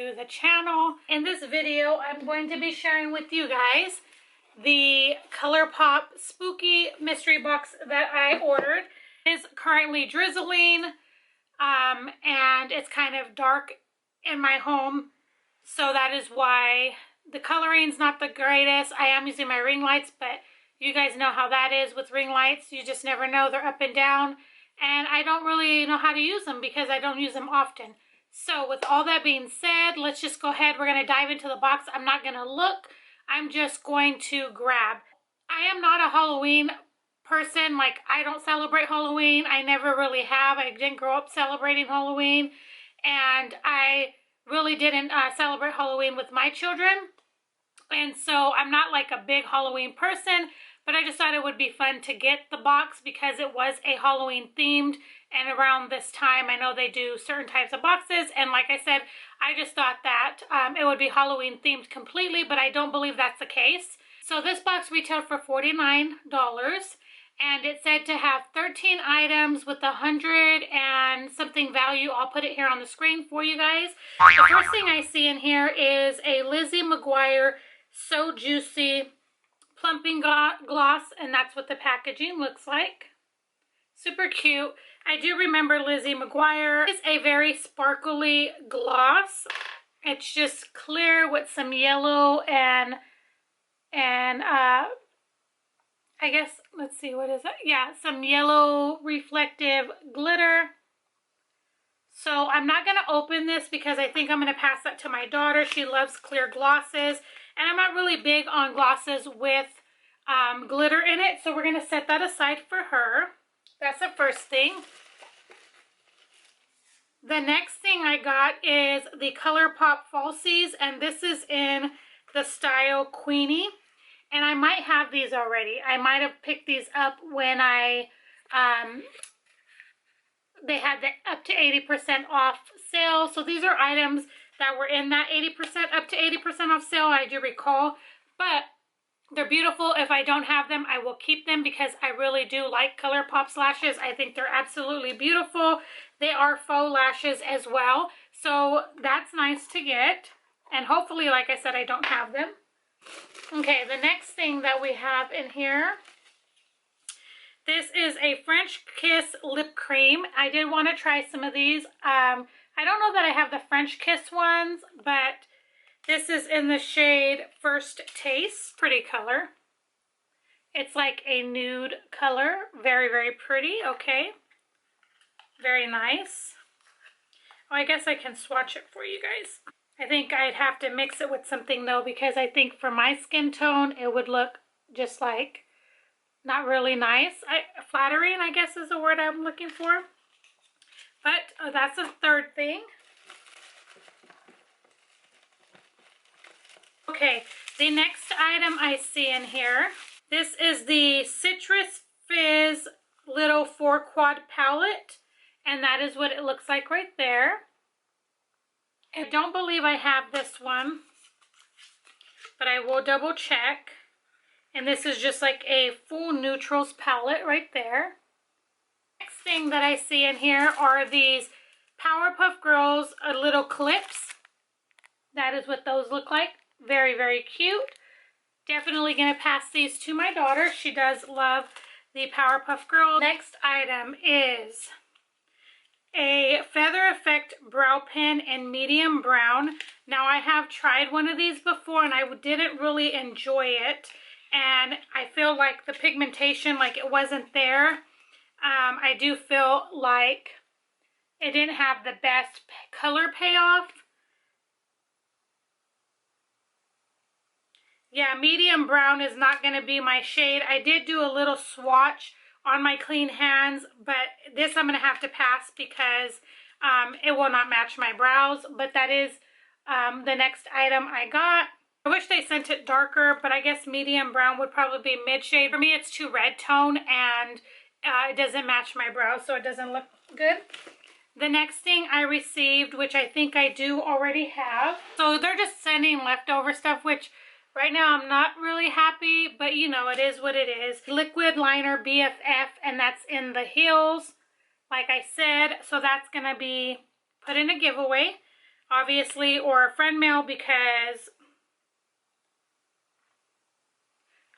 to the channel. In this video, I'm going to be sharing with you guys the ColourPop Spooky Mystery Box that I ordered. It is currently drizzling, and it's kind of dark in my home, so that is why the coloring's not the greatest. I am using my ring lights, but you guys know how that is with ring lights. You just never know. They're up and down, and I don't really know how to use them because I don't use them often. So with all that being said, let's just go ahead. We're going to dive into the box. I'm not going to look. I'm just going to grab. I am not a Halloween person. Like, I don't celebrate Halloween. I never really have. I didn't grow up celebrating Halloween, and I really didn't celebrate Halloween with my children. And so I'm not like a big Halloween person, but I just thought it would be fun to get the box because it was a Halloween themed, and around this time I know they do certain types of boxes, and like I said, I just thought that it would be Halloween themed completely, but I don't believe that's the case. So this box retailed for $49, and it said to have 13 items with 100 and something value. I'll put it here on the screen for you guys. The first thing I see in here is a Lizzie McGuire So Juicy plumping gloss, and that's what the packaging looks like. Super cute. I do remember Lizzie McGuire. It's a very sparkly gloss. It's just clear with some yellow and I guess, let's see, what is that? Yeah, some yellow reflective glitter. So I'm not going to open this because I think I'm going to pass that to my daughter. She loves clear glosses, and I'm not really big on glosses with glitter in it. So we're going to set that aside for her. That's the first thing. The next thing I got is the ColourPop Falsies, and this is in the style Queenie. And I might have these already. I might have picked these up when they had the up to 80% off sale. So these are items that were in that 80% up to 80% off sale, I do recall. But they're beautiful. If I don't have them, I will keep them because I really do like ColourPop lashes. I think they're absolutely beautiful. They are faux lashes as well. So that's nice to get. And hopefully, like I said, I don't have them. Okay, the next thing that we have in here, this is a French Kiss lip cream. I did want to try some of these. I don't know that I have the French Kiss ones, but this is in the shade First Taste. Pretty color. It's like a nude color. Very, very pretty. Okay. Very nice. Oh, I guess I can swatch it for you guys. I think I'd have to mix it with something though, because I think for my skin tone, it would look just like not really nice. Flattering, I guess, is the word I'm looking for. But that's the third thing. Okay, the next item I see in here, this is the Citrus Fizz Little 4-Quad Palette, and that is what it looks like right there. I don't believe I have this one, but I will double check. And this is just like a full neutrals palette right there. Next thing that I see in here are these Powerpuff Girls little clips. That is what those look like. Very, very cute. Definitely going to pass these to my daughter. She does love the Powerpuff Girls. Next item is a Feather Effect brow pen in medium brown. Now, I have tried one of these before and I didn't really enjoy it, and I feel like the pigmentation, like it wasn't there. I do feel like it didn't have the best color payoff. Yeah, medium brown is not going to be my shade. I did do a little swatch on my clean hands, but this I'm going to have to pass because it will not match my brows. But that is the next item I got. I wish they sent it darker, but I guess medium brown would probably be mid shade. For me, it's too red tone, and it doesn't match my brows, so it doesn't look good. The next thing I received, which I think I do already have, so they're just sending leftover stuff, which right now I'm not really happy, but you know, it is what it is. Liquid liner BFF, and that's in the heels, like I said, so that's gonna be put in a giveaway. obviously, or friend mail because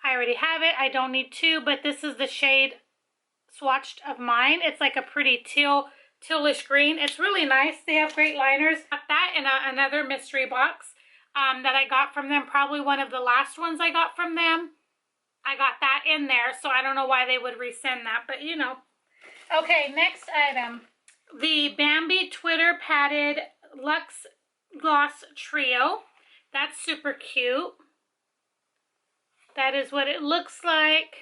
I already have it. I don't need two, but this is the shade swatched of mine. It's like a pretty tealish green. It's really nice. They have great liners. Got that in another mystery box that I got from them. Probably one of the last ones I got from them. I got that in there, so I don't know why they would resend that, but you know. Okay, next item. The Bambi Twitter Padded Luxe Gloss Trio. That's super cute. That is what it looks like.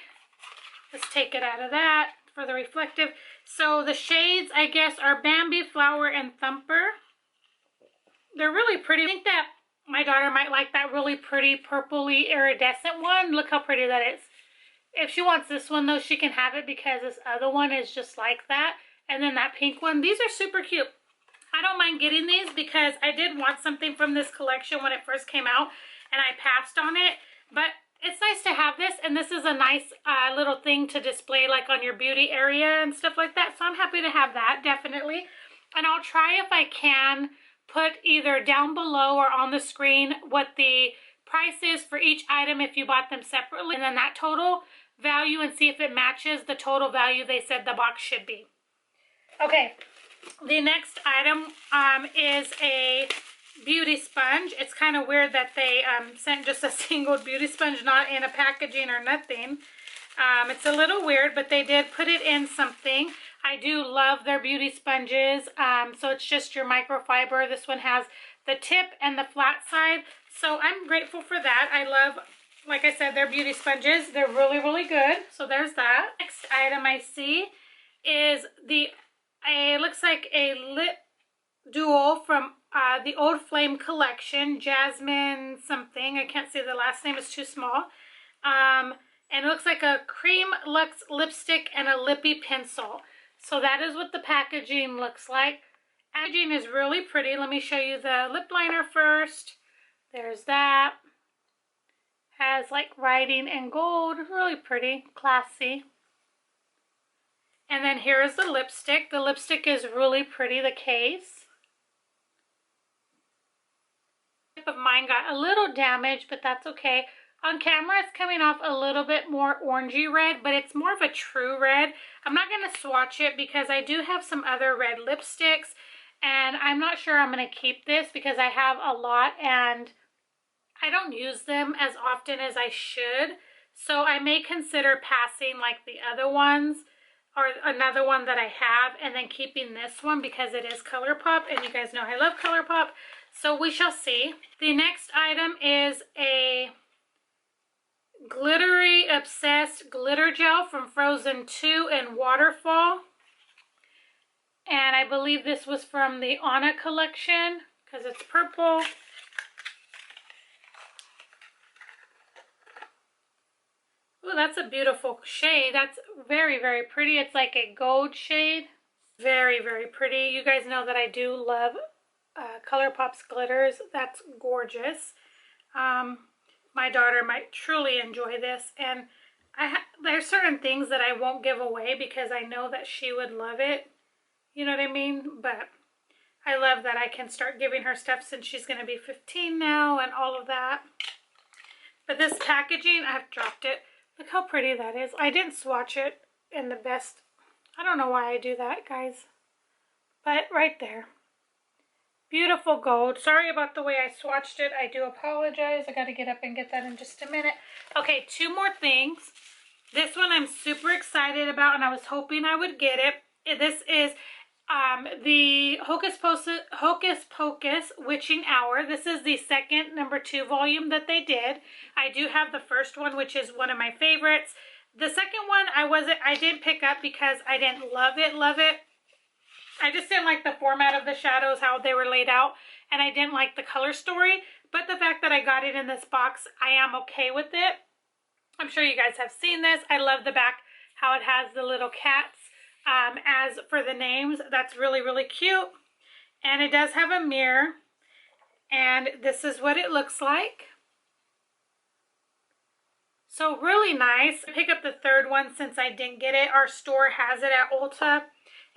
Let's take it out of that for the reflective. So the shades, I guess, are Bambi, Flower, and Thumper. They're really pretty. I think that my daughter might like that really pretty purpley iridescent one. Look how pretty that is. If she wants this one, though, she can have it because this other one is just like that. And then that pink one. These are super cute. I don't mind getting these because I did want something from this collection when it first came out, and I passed on it. But it's nice to have this, and this is a nice little thing to display like on your beauty area and stuff like that. So I'm happy to have that, definitely. And I'll try if I can put either down below or on the screen what the price is for each item if you bought them separately, and then that total value, and see if it matches the total value they said the box should be. Okay, the next item is a beauty sponge. It's kind of weird that they sent just a single beauty sponge, not in a packaging or nothing. It's a little weird, but they did put it in something. I do love their beauty sponges. So it's just your microfiber. This one has the tip and the flat side. So I'm grateful for that. I love, like I said, their beauty sponges. They're really, really good. So there's that. Next item I see is it looks like a lip duo from the Old Flame collection, Jasmine something. I can't see the last name, it's too small. And it looks like a cream luxe lipstick and a lippy pencil. So that is what the packaging looks like. Packaging is really pretty. Let me show you the lip liner first. There's that. Has like writing in gold. Really pretty, classy. And then here is the lipstick. The lipstick is really pretty, the case. The tip of mine got a little damaged, but that's okay. On camera, it's coming off a little bit more orangey red, but it's more of a true red. I'm not going to swatch it because I do have some other red lipsticks, and I'm not sure I'm going to keep this because I have a lot, and I don't use them as often as I should. So I may consider passing like the other ones, or another one that I have, and then keeping this one because it is ColourPop, and you guys know I love ColourPop. So we shall see. The next item is a Glittery Obsessed Glitter Gel from Frozen 2 and Waterfall. And I believe this was from the Anna collection because it's purple. Oh, that's a beautiful shade. That's very, very pretty. It's like a gold shade. Very, very pretty. You guys know that I do love ColourPop's glitters. That's gorgeous. My daughter might truly enjoy this. And there's certain things that I won't give away because I know that she would love it. You know what I mean? But I love that I can start giving her stuff since she's going to be 15 now and all of that. But this packaging, I've dropped it. Look how pretty that is. I didn't swatch it in the best. I don't know why I do that, guys. But right there. Beautiful gold. Sorry about the way I swatched it. I do apologize. I got to get up and get that in just a minute. Okay, two more things. This one I'm super excited about, and I was hoping I would get it. This is the Hocus Pocus Witching Hour. This is the second #2 volume that they did. I do have the first one, which is one of my favorites. The second one I didn't pick up because I didn't love it. I just didn't like the format of the shadows, how they were laid out, and I didn't like the color story. But the fact that I got it in this box, I am okay with it. I'm sure you guys have seen this. I love the back, how it has the little cats. As for the names, that's really, really cute. And it does have a mirror. And this is what it looks like. So really nice. I pick up the third one since I didn't get it. Our store has it at Ulta.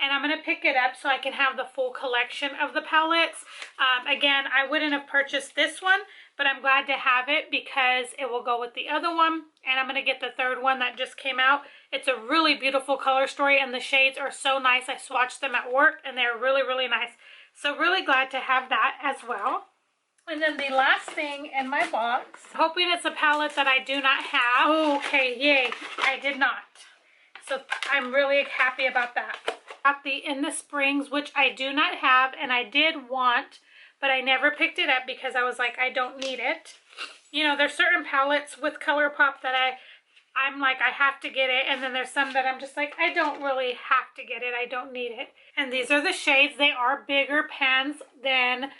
and I'm going to pick it up so I can have the full collection of the palettes. Again, I wouldn't have purchased this one, but I'm glad to have it because it will go with the other one, and I'm going to get the third one that just came out. It's a really beautiful color story, and the shades are so nice. I swatched them at work, and they're really, really nice. So really glad to have that as well. And then the last thing in my box, hoping it's a palette that I do not have. Oh, okay, yay, I did not. So I'm really happy about that. Got the In the Springs, which I do not have, and I did want, but I never picked it up because I was like, I don't need it. You know, there's certain palettes with ColourPop that I'm like, I have to get it, and then there's some that I'm just like, I don't really have to get it, I don't need it. And these are the shades. They are bigger pans than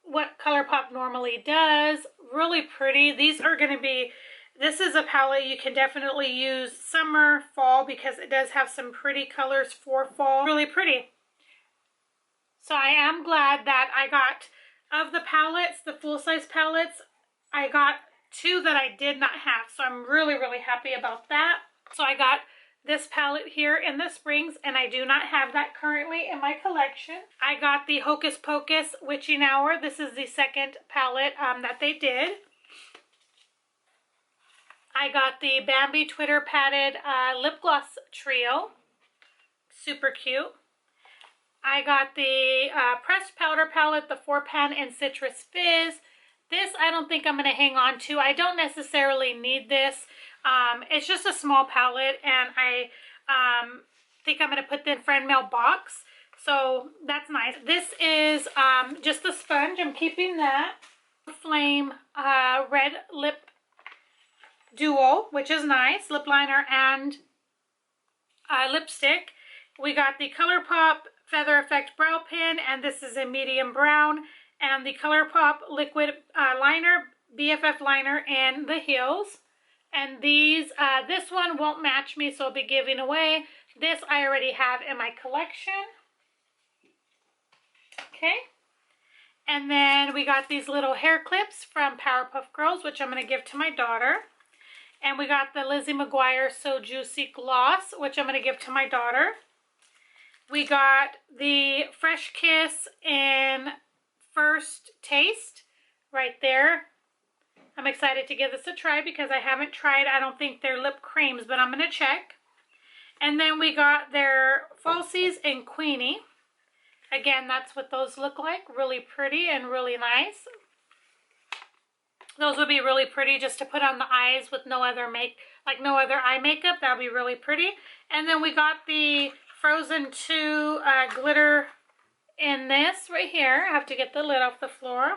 what ColourPop normally does. Really pretty. These are going to be, this is a palette you can definitely use summer, fall, because it does have some pretty colors for fall. Really pretty. So I am glad that I got, of the palettes, the full-size palettes, I got 2 that I did not have. So I'm really, really happy about that. So I got this palette here in the Springs, and I do not have that currently in my collection. I got the Hocus Pocus Witching Hour. This is the second palette that they did. I got the Bambi Twitter Padded Lip Gloss Trio. Super cute. I got the Pressed Powder Palette, the 4-pan in Citrus Fizz. This I don't think I'm going to hang on to. I don't necessarily need this. It's just a small palette, and I think I'm going to put the friend mail box. So that's nice. This is just a sponge. I'm keeping that. Flame Red Lip Duo, which is nice. Lip liner and lipstick. We got the ColourPop Feather Effect Brow Pen, and this is a medium brown. And the ColourPop Liquid Liner, BFF Liner in the heels. And these, this one won't match me, so I'll be giving away. This I already have in my collection. Okay. And then we got these little hair clips from Powerpuff Girls, which I'm going to give to my daughter. And we got the Lizzie McGuire So Juicy Gloss, which I'm going to give to my daughter. We got the Fresh Kiss in First Taste right there. I'm excited to give this a try because I haven't tried, I don't think, their lip creams, but I'm going to check. And then we got their Falsies in Queenie. Again, that's what those look like. Really pretty and really nice. Those would be really pretty just to put on the eyes with no other no other eye makeup. That would be really pretty. And then we got the Frozen 2 glitter in this right here. I have to get the lid off the floor.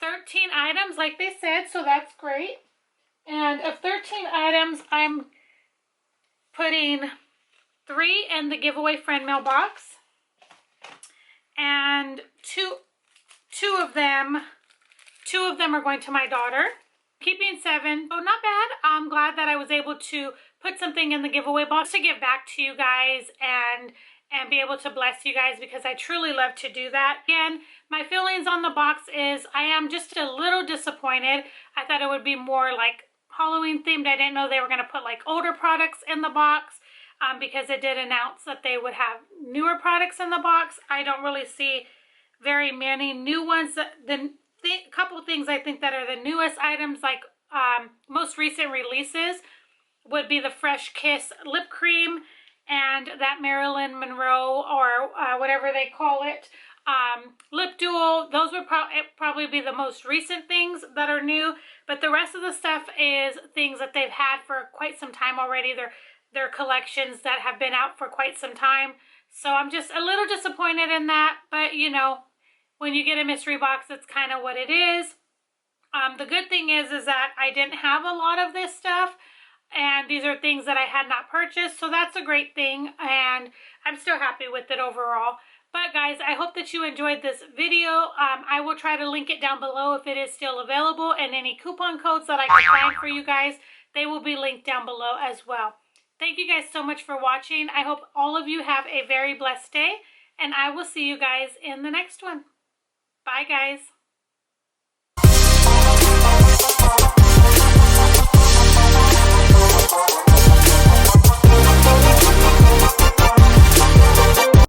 13 items, like they said, so that's great. And of 13 items, I'm putting 3 in the giveaway friend mail box. And two of them are going to my daughter. Keeping 7. Oh, not bad. I'm glad that I was able to put something in the giveaway box to give back to you guys and be able to bless you guys, because I truly love to do that. Again, my feelings on the box is I am just a little disappointed. I thought it would be more like Halloween themed. I didn't know they were going to put like older products in the box because it did announce that they would have newer products in the box. I don't really see very many new ones. The couple things I think that are the newest items, like most recent releases, would be the Fresh Kiss lip cream and that Marilyn Monroe, or whatever they call it, lip duo. Those would probably be the most recent things that are new, but the rest of the stuff is things that they've had for quite some time already. They're collections that have been out for quite some time. So I'm just a little disappointed in that, but you know, when you get a mystery box, it's kind of what it is. The good thing is that I didn't have a lot of this stuff, and these are things that I had not purchased, so that's a great thing, and I'm still happy with it overall. But guys, I hope that you enjoyed this video. I will try to link it down below if it is still available, and any coupon codes that I can find for you guys, they will be linked down below as well. Thank you guys so much for watching. I hope all of you have a very blessed day, and I will see you guys in the next one. Bye, guys.